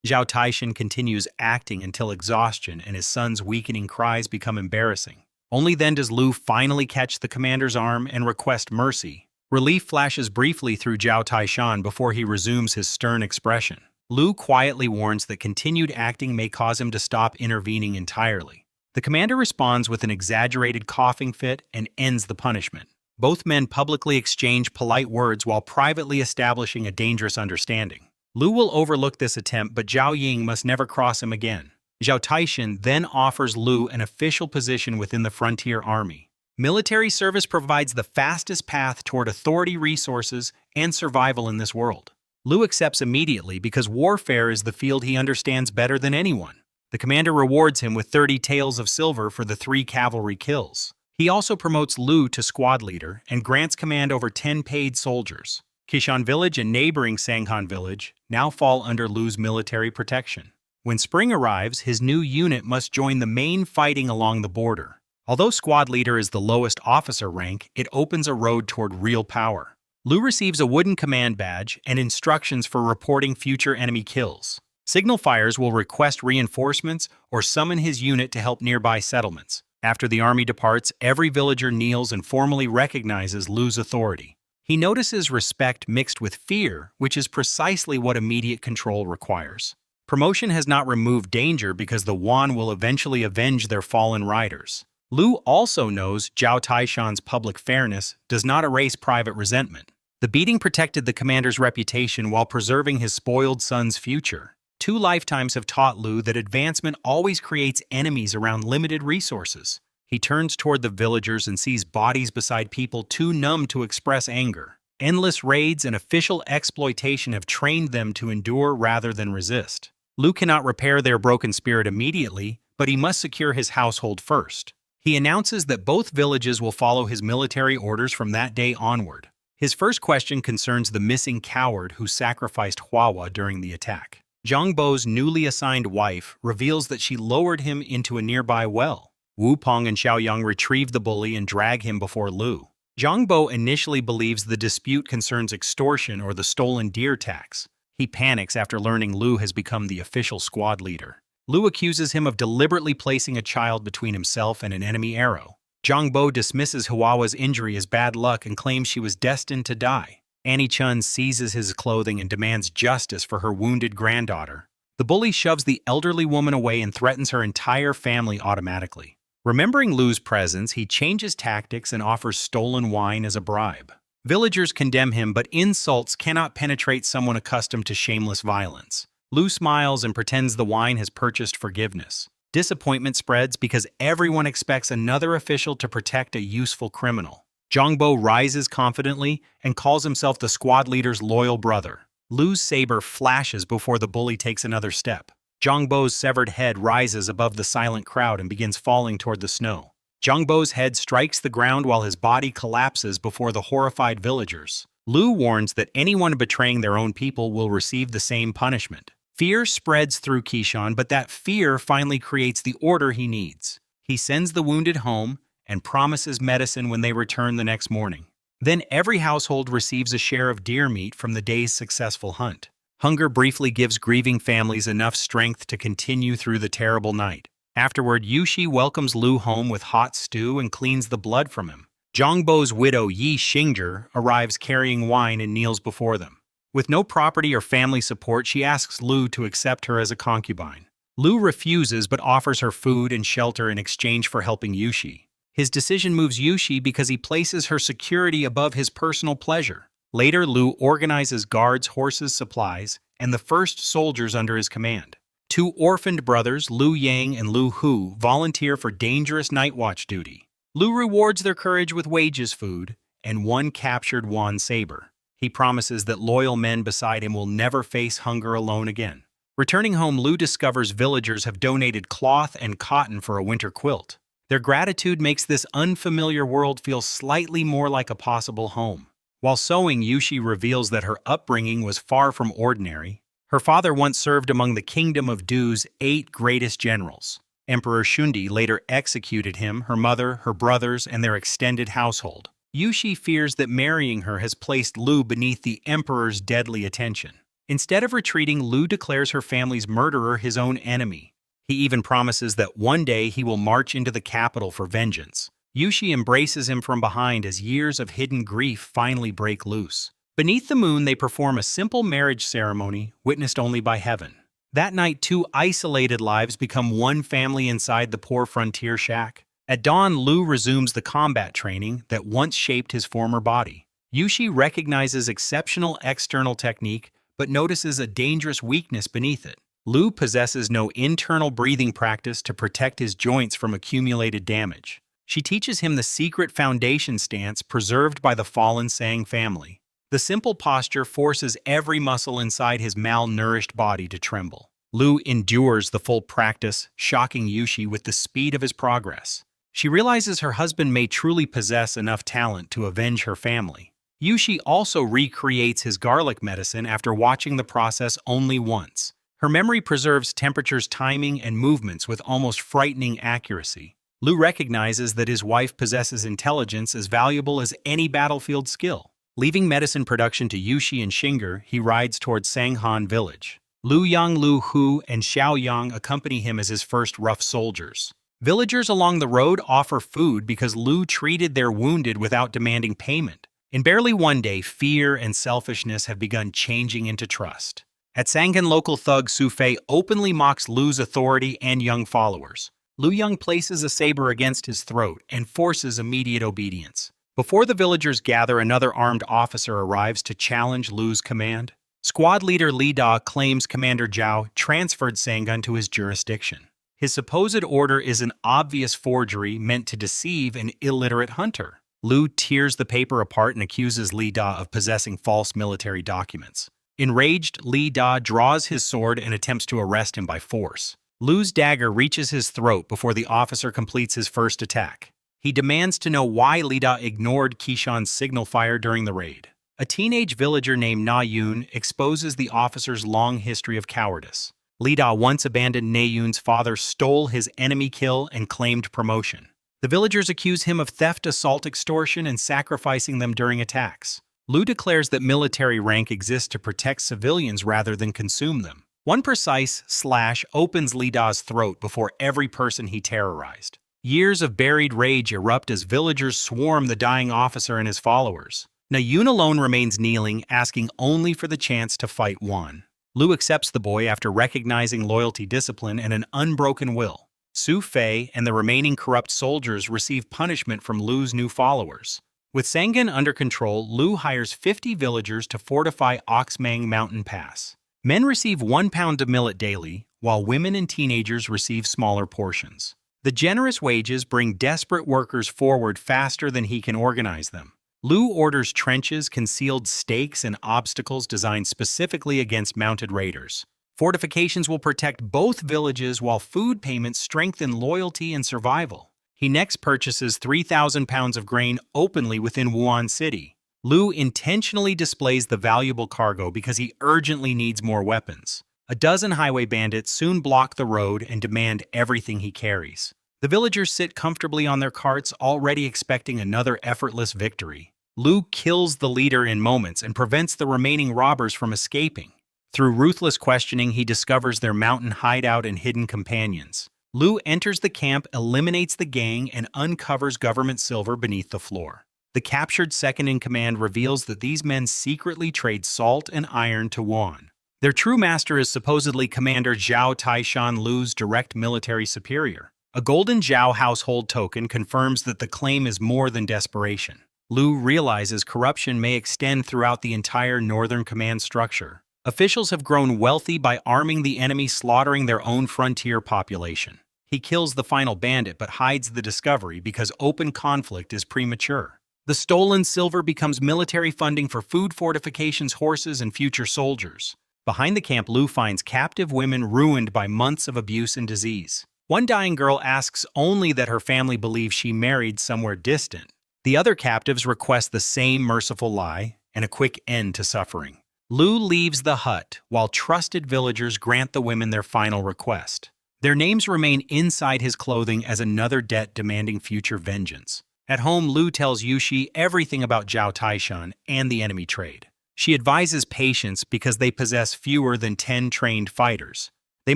Zhao Taishan continues acting until exhaustion and his son's weakening cries become embarrassing. Only then does Lu finally catch the commander's arm and request mercy. Relief flashes briefly through Zhao Taishan before he resumes his stern expression. Lu quietly warns that continued acting may cause him to stop intervening entirely. The commander responds with an exaggerated coughing fit and ends the punishment. Both men publicly exchange polite words while privately establishing a dangerous understanding. Lu will overlook this attempt, but Zhao Ying must never cross him again. Zhao Taishan then offers Lu an official position within the frontier army. Military service provides the fastest path toward authority, resources, and survival in this world. Lu accepts immediately because warfare is the field he understands better than anyone. The commander rewards him with 30 taels of silver for the 3 cavalry kills. He also promotes Lu to squad leader and grants command over 10 paid soldiers. Kishan village and neighboring Sanghan village now fall under Lu's military protection. When spring arrives, his new unit must join the main fighting along the border. Although squad leader is the lowest officer rank, it opens a road toward real power. Lu receives a wooden command badge and instructions for reporting future enemy kills. Signal fires will request reinforcements or summon his unit to help nearby settlements. After the army departs, every villager kneels and formally recognizes Lu's authority. He notices respect mixed with fear, which is precisely what immediate control requires. Promotion has not removed danger because the Wan will eventually avenge their fallen riders. Lu also knows Zhao Taishan's public fairness does not erase private resentment. The beating protected the commander's reputation while preserving his spoiled son's future. 2 lifetimes have taught Lu that advancement always creates enemies around limited resources. He turns toward the villagers and sees bodies beside people too numb to express anger. Endless raids and official exploitation have trained them to endure rather than resist. Lu cannot repair their broken spirit immediately, but he must secure his household first. He announces that both villages will follow his military orders from that day onward. His first question concerns the missing coward who sacrificed Hwawa during the attack. Zhangbo's newly assigned wife reveals that she lowered him into a nearby well. Wu Peng and Xiaoyang retrieve the bully and drag him before Lu. Zhangbo initially believes the dispute concerns extortion or the stolen deer tax. He panics after learning Lu has become the official squad leader. Lu accuses him of deliberately placing a child between himself and an enemy arrow. Zhangbo dismisses Hwawa's injury as bad luck and claims she was destined to die. Annie Chun seizes his clothing and demands justice for her wounded granddaughter. The bully shoves the elderly woman away and threatens her entire family automatically. Remembering Lu's presence, he changes tactics and offers stolen wine as a bribe. Villagers condemn him, but insults cannot penetrate someone accustomed to shameless violence. Lu smiles and pretends the wine has purchased forgiveness. Disappointment spreads because everyone expects another official to protect a useful criminal. Zhangbo rises confidently and calls himself the squad leader's loyal brother. Lu's saber flashes before the bully takes another step. Zhangbo's severed head rises above the silent crowd and begins falling toward the snow. Zhangbo's head strikes the ground while his body collapses before the horrified villagers. Lu warns that anyone betraying their own people will receive the same punishment. Fear spreads through Qishan, but that fear finally creates the order he needs. He sends the wounded home and promises medicine when they return the next morning. Then every household receives a share of deer meat from the day's successful hunt. Hunger briefly gives grieving families enough strength to continue through the terrible night. Afterward, Yushi welcomes Lu home with hot stew and cleans the blood from him. Zhangbo's widow Yi Xingzhi arrives carrying wine and kneels before them. With no property or family support, she asks Lu to accept her as a concubine. Lu refuses but offers her food and shelter in exchange for helping Yushi. His decision moves Yushi because he places her security above his personal pleasure. Later, Lu organizes guards, horses, supplies, and the first soldiers under his command. Two orphaned brothers, Lu Yang and Lu Hu, volunteer for dangerous night watch duty. Lu rewards their courage with wages, food, and one captured Wan saber. He promises that loyal men beside him will never face hunger alone again. Returning home, Lu discovers villagers have donated cloth and cotton for a winter quilt. Their gratitude makes this unfamiliar world feel slightly more like a possible home. While sewing, Yushi reveals that her upbringing was far from ordinary. Her father once served among the Kingdom of Du's 8 greatest generals. Emperor Shundi later executed him, her mother, her brothers, and their extended household. Yushi fears that marrying her has placed Lu beneath the emperor's deadly attention. Instead of retreating, Lu declares her family's murderer his own enemy. He even promises that one day he will march into the capital for vengeance. Yushi embraces him from behind as years of hidden grief finally break loose. Beneath the moon, they perform a simple marriage ceremony witnessed only by heaven. That night, 2 isolated lives become one family inside the poor frontier shack. At dawn, Lu resumes the combat training that once shaped his former body. Yushi recognizes exceptional external technique, but notices a dangerous weakness beneath it. Lu possesses no internal breathing practice to protect his joints from accumulated damage. She teaches him the secret foundation stance preserved by the fallen Sang family. The simple posture forces every muscle inside his malnourished body to tremble. Lu endures the full practice, shocking Yushi with the speed of his progress. She realizes her husband may truly possess enough talent to avenge her family. Yushi also recreates his garlic medicine after watching the process only once. Her memory preserves temperatures, timing, and movements with almost frightening accuracy. Lu recognizes that his wife possesses intelligence as valuable as any battlefield skill. Leaving medicine production to Yushi and Xingzhi, he rides towards Sanghan village. Lu Yang, Lu Hu, and Xiao Yang accompany him as his first rough soldiers. Villagers along the road offer food because Lu treated their wounded without demanding payment. In barely one day, fear and selfishness have begun changing into trust. At Sanghan, local thug Su Fei openly mocks Lu's authority and young followers. Lu Yang places a saber against his throat and forces immediate obedience. Before the villagers gather, another armed officer arrives to challenge Lu's command. Squad leader Li Da claims Commander Zhao transferred Sanghan to his jurisdiction. His supposed order is an obvious forgery meant to deceive an illiterate hunter. Lu tears the paper apart and accuses Li Da of possessing false military documents. Enraged, Li Da draws his sword and attempts to arrest him by force. Lu's dagger reaches his throat before the officer completes his first attack. He demands to know why Lida ignored Kishan's signal fire during the raid. A teenage villager named Na Yun exposes the officer's long history of cowardice. Lida once abandoned Na Yun's father, stole his enemy kill, and claimed promotion. The villagers accuse him of theft, assault, extortion, and sacrificing them during attacks. Lu declares that military rank exists to protect civilians rather than consume them. One precise slash opens Lida's throat before every person he terrorized. Years of buried rage erupt as villagers swarm the dying officer and his followers. Na Yun alone remains kneeling, asking only for the chance to fight Wan. Lu accepts the boy after recognizing loyalty, discipline, and an unbroken will. Su Fei and the remaining corrupt soldiers receive punishment from Lu's new followers. With Sangan under control, Lu hires 50 villagers to fortify Oxmang Mountain Pass. Men receive 1 pound of millet daily, while women and teenagers receive smaller portions. The generous wages bring desperate workers forward faster than he can organize them. Lu orders trenches, concealed stakes, and obstacles designed specifically against mounted raiders. Fortifications will protect both villages while food payments strengthen loyalty and survival. He next purchases 3,000 pounds of grain openly within Wuhan City. Lu intentionally displays the valuable cargo because he urgently needs more weapons. A dozen highway bandits soon block the road and demand everything he carries. The villagers sit comfortably on their carts, already expecting another effortless victory. Lu kills the leader in moments and prevents the remaining robbers from escaping. Through ruthless questioning, he discovers their mountain hideout and hidden companions. Lu enters the camp, eliminates the gang, and uncovers government silver beneath the floor. The captured second-in-command reveals that these men secretly trade salt and iron to Wuhan. Their true master is supposedly Commander Zhao Taishan, Lu's direct military superior. A golden Zhao household token confirms that the claim is more than desperation. Lu realizes corruption may extend throughout the entire Northern Command structure. Officials have grown wealthy by arming the enemy, slaughtering their own frontier population. He kills the final bandit but hides the discovery because open conflict is premature. The stolen silver becomes military funding for food fortifications, horses, and future soldiers. Behind the camp, Lu finds captive women ruined by months of abuse and disease. One dying girl asks only that her family believe she married somewhere distant. The other captives request the same merciful lie and a quick end to suffering. Lu leaves the hut while trusted villagers grant the women their final request. Their names remain inside his clothing as another debt demanding future vengeance. At home, Lu tells Yushi everything about Zhao Taishan and the enemy trade. She advises patience because they possess fewer than 10 trained fighters. They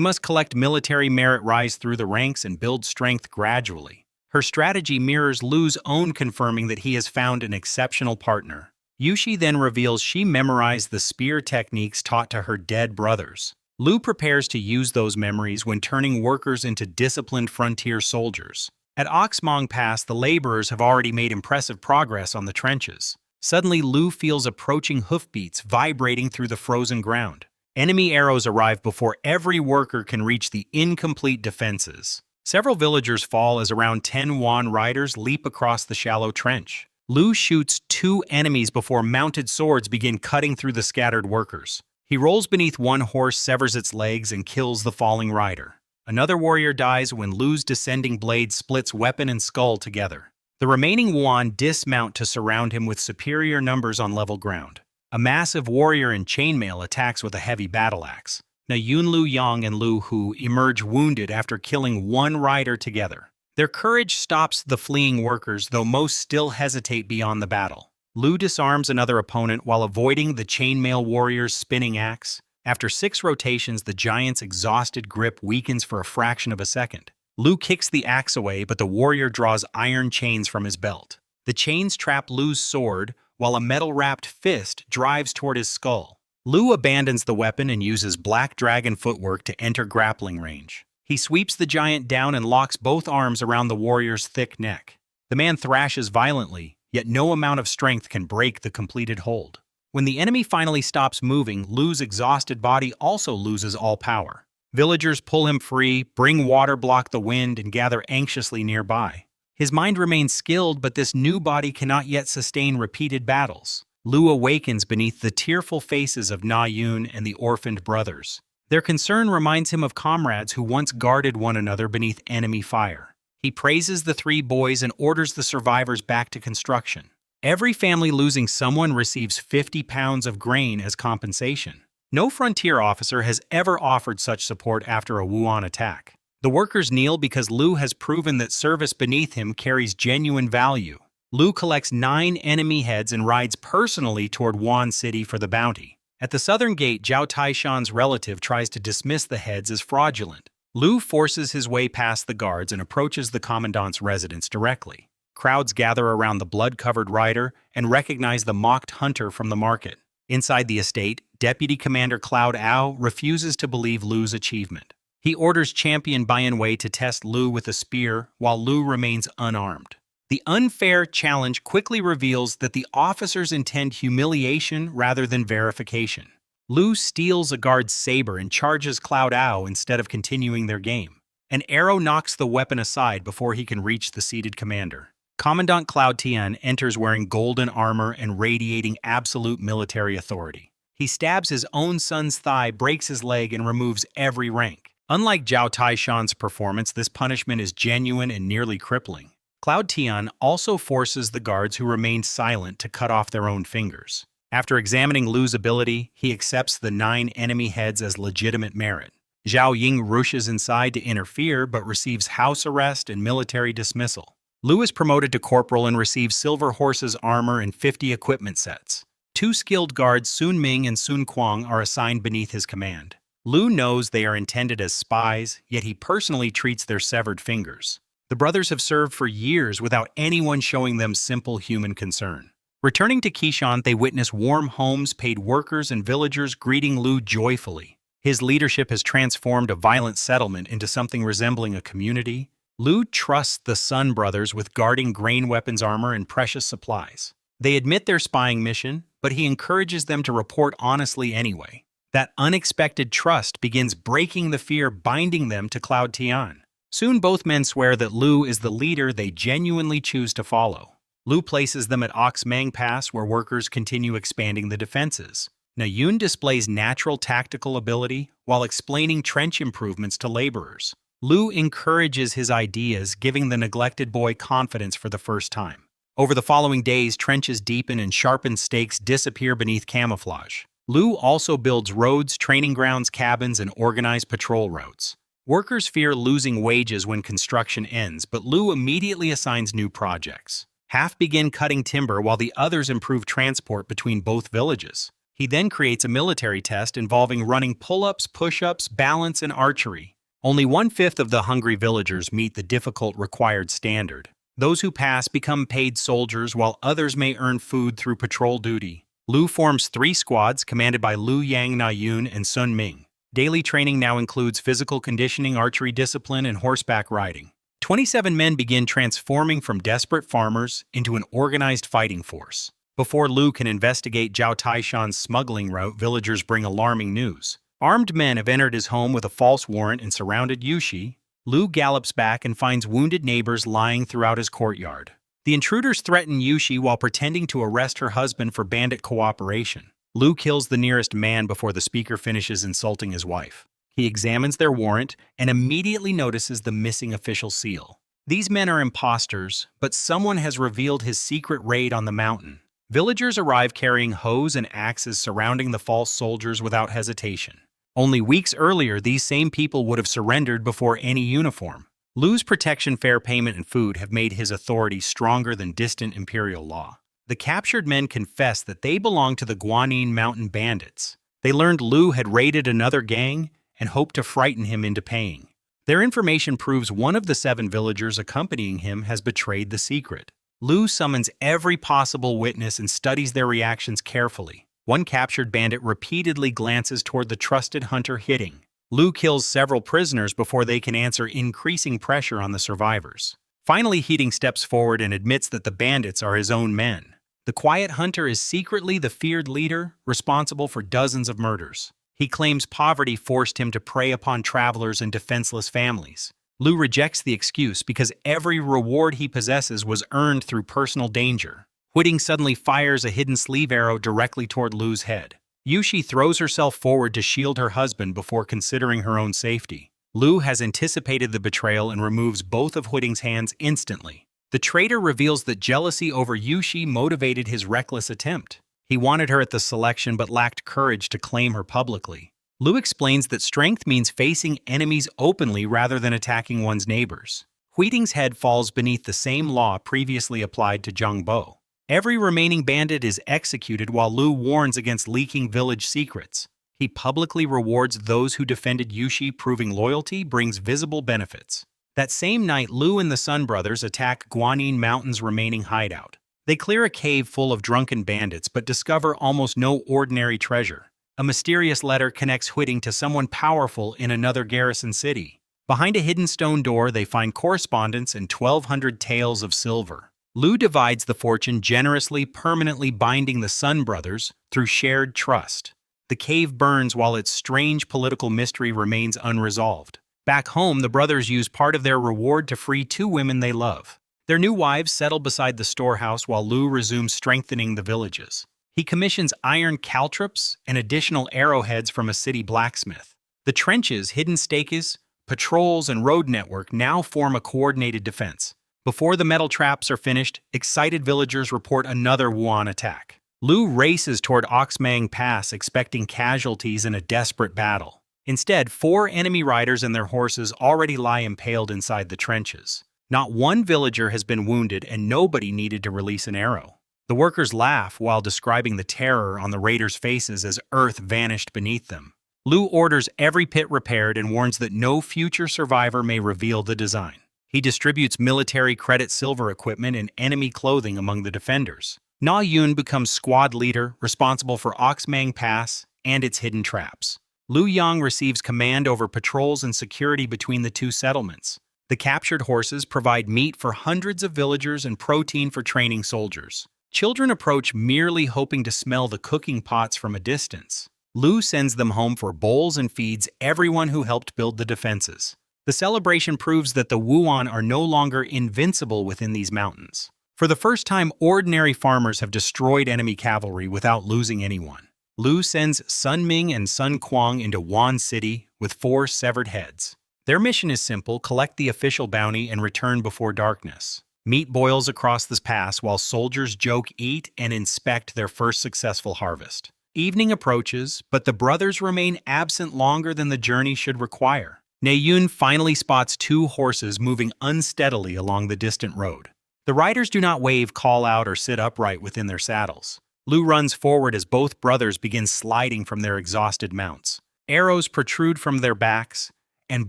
must collect military merit, rise through the ranks, and build strength gradually. Her strategy mirrors Lu's own, confirming that he has found an exceptional partner. Yushi then reveals she memorized the spear techniques taught to her dead brothers. Lu prepares to use those memories when turning workers into disciplined frontier soldiers. At Oxmang Pass, the laborers have already made impressive progress on the trenches. Suddenly, Lu feels approaching hoofbeats vibrating through the frozen ground. Enemy arrows arrive before every worker can reach the incomplete defenses. Several villagers fall as around 10 Wan riders leap across the shallow trench. Lu shoots 2 enemies before mounted swords begin cutting through the scattered workers. He rolls beneath one horse, severs its legs, and kills the falling rider. Another warrior dies when Lu's descending blade splits weapon and skull together. The remaining Wan dismount to surround him with superior numbers on level ground. A massive warrior in chainmail attacks with a heavy battle axe. Na Yun, Lu Yang, and Lu Hu emerge wounded after killing 1 rider together. Their courage stops the fleeing workers, though most still hesitate beyond the battle. Lu disarms another opponent while avoiding the chainmail warrior's spinning axe. After 6 rotations, the giant's exhausted grip weakens for a fraction of a second. Lu kicks the axe away, but the warrior draws iron chains from his belt. The chains trap Lu's sword, while a metal-wrapped fist drives toward his skull. Lu abandons the weapon and uses black dragon footwork to enter grappling range. He sweeps the giant down and locks both arms around the warrior's thick neck. The man thrashes violently, yet no amount of strength can break the completed hold. When the enemy finally stops moving, Lu's exhausted body also loses all power. Villagers pull him free, bring water, block the wind, and gather anxiously nearby. His mind remains skilled, but this new body cannot yet sustain repeated battles. Lu awakens beneath the tearful faces of Na Yun and the orphaned brothers. Their concern reminds him of comrades who once guarded one another beneath enemy fire. He praises the three boys and orders the survivors back to construction. Every family losing someone receives 50 pounds of grain as compensation. No frontier officer has ever offered such support after a Wuhan attack. The workers kneel because Lu has proven that service beneath him carries genuine value. Lu collects 9 enemy heads and rides personally toward Wuhan City for the bounty. At the southern gate, Zhao Taishan's relative tries to dismiss the heads as fraudulent. Lu forces his way past the guards and approaches the commandant's residence directly. Crowds gather around the blood-covered rider and recognize the mocked hunter from the market. Inside the estate, Deputy Commander Cloud Ao refuses to believe Lu's achievement. He orders Champion MANHWA to test Lu with a spear while Lu remains unarmed. The unfair challenge quickly reveals that the officers intend humiliation rather than verification. Lu steals a guard's saber and charges Cloud Ao instead of continuing their game. An arrow knocks the weapon aside before he can reach the seated commander. Commandant Cloud Tian enters wearing golden armor and radiating absolute military authority. He stabs his own son's thigh, breaks his leg, and removes every rank. Unlike Zhao Taishan's performance, this punishment is genuine and nearly crippling. Cloud Tian also forces the guards who remained silent to cut off their own fingers. After examining Lu's ability, he accepts the 9 enemy heads as legitimate merit. Zhao Ying rushes inside to interfere but receives house arrest and military dismissal. Lu is promoted to corporal and receives Silver Horse's armor and 50 equipment sets. 2 skilled guards, Sun Ming and Sun Kuang, are assigned beneath his command. Lu knows they are intended as spies, yet he personally treats their severed fingers. The brothers have served for years without anyone showing them simple human concern. Returning to Qishan, they witness warm homes, paid workers, and villagers greeting Lu joyfully. His leadership has transformed a violent settlement into something resembling a community. Lu trusts the Sun brothers with guarding grain weapons armor and precious supplies. They admit their spying mission, but he encourages them to report honestly anyway. That unexpected trust begins breaking the fear binding them to Cloud Tian. Soon both men swear that Lu is the leader they genuinely choose to follow. Lu places them at Ox Mang Pass, where workers continue expanding the defenses. Nayun displays natural tactical ability while explaining trench improvements to laborers. Lu encourages his ideas, giving the neglected boy confidence for the first time. Over the following days, trenches deepen and sharpened stakes disappear beneath camouflage. Lu also builds roads, training grounds, cabins, and organized patrol routes. Workers fear losing wages when construction ends, but Lu immediately assigns new projects. Half begin cutting timber while the others improve transport between both villages. He then creates a military test involving running pull-ups, push-ups, balance, and archery. Only 1/5 of the hungry villagers meet the difficult required standard. Those who pass become paid soldiers, while others may earn food through patrol duty. Lu forms 3 squads commanded by Lu Yang, Nayun, and Sun Ming. Daily training now includes physical conditioning, archery discipline, and horseback riding. 27 men begin transforming from desperate farmers into an organized fighting force. Before Lu can investigate Zhao Taishan's smuggling route, villagers bring alarming news. Armed men have entered his home with a false warrant and surrounded Yushi. Lu gallops back and finds wounded neighbors lying throughout his courtyard. The intruders threaten Yushi while pretending to arrest her husband for bandit cooperation. Lu kills the nearest man before the speaker finishes insulting his wife. He examines their warrant and immediately notices the missing official seal. These men are imposters, but someone has revealed his secret raid on the mountain. Villagers arrive carrying hoes and axes, surrounding the false soldiers without hesitation. Only weeks earlier, these same people would have surrendered before any uniform. Lu's protection, fair payment, and food have made his authority stronger than distant imperial law. The captured men confess that they belong to the Guanyin Mountain Bandits. They learned Lu had raided another gang and hoped to frighten him into paying. Their information proves one of the 7 villagers accompanying him has betrayed the secret. Lu summons every possible witness and studies their reactions carefully. One captured bandit repeatedly glances toward the trusted hunter, hitting. Lu kills several prisoners before they can answer, increasing pressure on the survivors. Finally, Heating steps forward and admits that the bandits are his own men. The quiet hunter is secretly the feared leader, responsible for dozens of murders. He claims poverty forced him to prey upon travelers and defenseless families. Lu rejects the excuse because every reward he possesses was earned through personal danger. Whitting suddenly fires a hidden sleeve arrow directly toward Lu's head. Yushi throws herself forward to shield her husband before considering her own safety. Lu has anticipated the betrayal and removes both of Huiting's hands instantly. The traitor reveals that jealousy over Yushi motivated his reckless attempt. He wanted her at the selection but lacked courage to claim her publicly. Lu explains that strength means facing enemies openly rather than attacking one's neighbors. Huiting's head falls beneath the same law previously applied to Zhang Bo. Every remaining bandit is executed while Lu warns against leaking village secrets. He publicly rewards those who defended Yushi, proving loyalty brings visible benefits. That same night, Lu and the Sun brothers attack Guanyin Mountain's remaining hideout. They clear a cave full of drunken bandits but discover almost no ordinary treasure. A mysterious letter connects Huiting to someone powerful in another garrison city. Behind a hidden stone door, they find correspondence and 1,200 taels of silver. Lu divides the fortune generously, permanently binding the Sun brothers through shared trust. The cave burns while its strange political mystery remains unresolved. Back home, the brothers use part of their reward to free 2 women they love. Their new wives settle beside the storehouse while Lu resumes strengthening the villages. He commissions iron caltrops and additional arrowheads from a city blacksmith. The trenches, hidden stakes, patrols, and road network now form a coordinated defense. Before the metal traps are finished, excited villagers report another Wuan attack. Lu races toward Oxmang Pass expecting casualties in a desperate battle. Instead, 4 enemy riders and their horses already lie impaled inside the trenches. Not one villager has been wounded and nobody needed to release an arrow. The workers laugh while describing the terror on the raiders' faces as earth vanished beneath them. Lu orders every pit repaired and warns that no future survivor may reveal the design. He distributes military credit silver equipment and enemy clothing among the defenders. Na Yun becomes squad leader, responsible for Oxmang Pass and its hidden traps. Lu Yang receives command over patrols and security between the 2 settlements. The captured horses provide meat for hundreds of villagers and protein for training soldiers. Children approach merely hoping to smell the cooking pots from a distance. Lu sends them home for bowls and feeds everyone who helped build the defenses. The celebration proves that the Wuan are no longer invincible within these mountains. For the first time, ordinary farmers have destroyed enemy cavalry without losing anyone. Lu sends Sun Ming and Sun Kuang into Wan City with 4 severed heads. Their mission is simple: collect the official bounty and return before darkness. Meat boils across this pass while soldiers joke, eat, and inspect their first successful harvest. Evening approaches, but the brothers remain absent longer than the journey should require. Ne Yun finally spots 2 horses moving unsteadily along the distant road. The riders do not wave, call out, or sit upright within their saddles. Lu runs forward as both brothers begin sliding from their exhausted mounts. Arrows protrude from their backs, and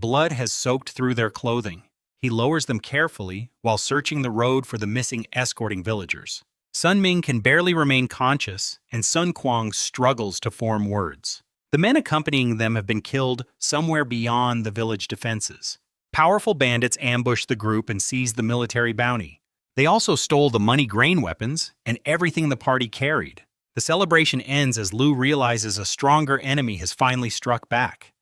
blood has soaked through their clothing. He lowers them carefully while searching the road for the missing escorting villagers. Sun Ming can barely remain conscious, and Sun Kuang struggles to form words. The men accompanying them have been killed somewhere beyond the village defenses. Powerful bandits ambush the group and seize the military bounty. They also stole the money grain weapons and everything the party carried. The celebration ends as Lu realizes a stronger enemy has finally struck back.